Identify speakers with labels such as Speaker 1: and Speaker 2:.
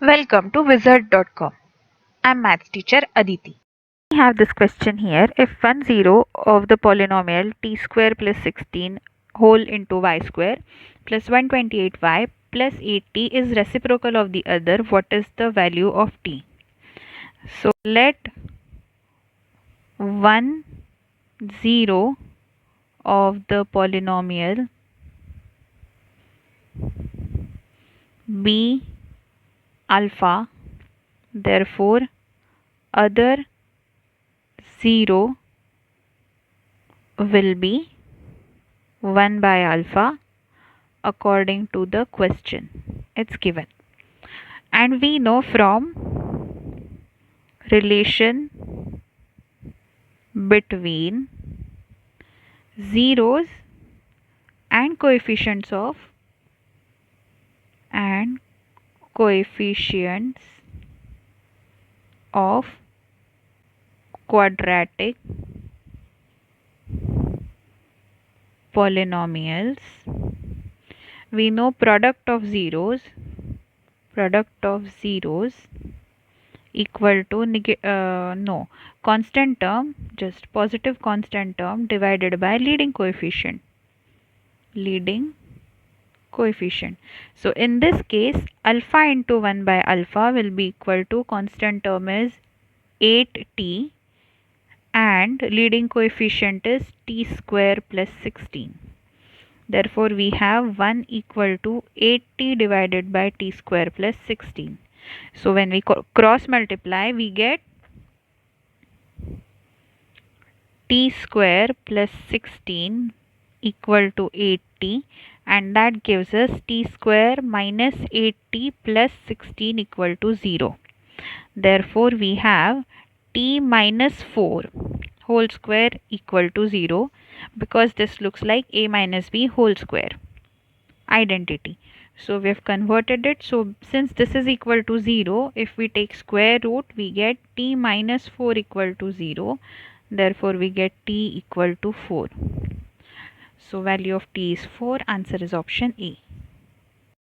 Speaker 1: Welcome to wizard.com. I'm maths teacher Aditi. We have this question here. If one zero of the polynomial t square plus 16 whole into y square plus 128y plus 8t is reciprocal of the other, what is the value of t? So let 1 0 of the polynomial be alpha, therefore other 0 will be 1 by alpha according to the question. It's given. And we know from relation between zeros and coefficients of quadratic polynomials. We know product of zeros equal to constant term, just positive constant term divided by leading coefficient. So in this case, alpha into 1 by alpha will be equal to constant term is 8t and leading coefficient is t square plus 16. Therefore, we have 1 equal to 8t divided by t square plus 16. So when we cross multiply, we get t square plus 16 equal to 8t, and that gives us t square minus 8t plus 16 equal to 0. Therefore, we have t minus 4 whole square equal to 0, because this looks like a minus b whole square identity. So we have converted it. So since this is equal to 0, if we take square root, we get t minus 4 equal to 0. Therefore, we get t equal to 4. So value of t is 4. Answer is option A.